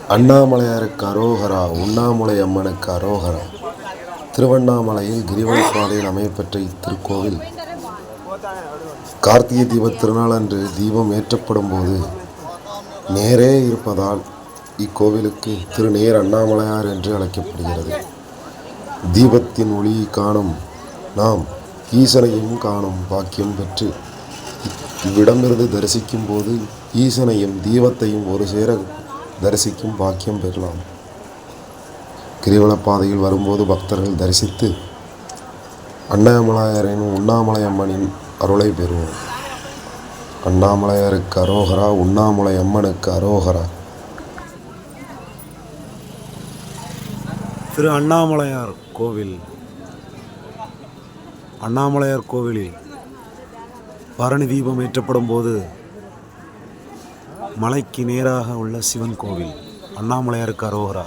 அண்ணாமலையாருக்கு அரோகரா, உண்ணாமுலை அம்மனுக்கு அரோகரா. திருவண்ணாமலையில் கிரிவலப் பாதையில் அமையப்பெற்ற இத்திருக்கோவில் கார்த்திகை தீபத் திருநாள் அன்று தீபம் ஏற்றப்படும் போது நேரே இருப்பதால் இக்கோவிலுக்கு திருநேர் அண்ணாமலையார் என்று அழைக்கப்படுகிறது. தீபத்தின் ஒளியை காணும் நாம் ஈசனையும் காணும் பாக்கியம் பெற்று இவ்விடமிருந்து தரிசிக்கும் போது ஈசனையும் தீபத்தையும் ஒரு சேர தரிசிக்கும் பாக்கியம் பெறலாம். கிரிவலப்பாதையில் வரும்போது பக்தர்கள் தரிசித்து அண்ணாமலையாரின் உண்ணாமுலை அம்மனின் அருளை பெறுவோம். அண்ணாமலையாருக்கு அரோகரா, உண்ணாமுலை அம்மனுக்கு அரோகரா. திரு அண்ணாமலையார் கோவில். அண்ணாமலையார் கோவிலில் பரணி தீபம் ஏற்றப்படும் போது மலைக்கு நேராக உள்ள சிவன் கோவில். அண்ணாமலையாருக்கு அரோகரா.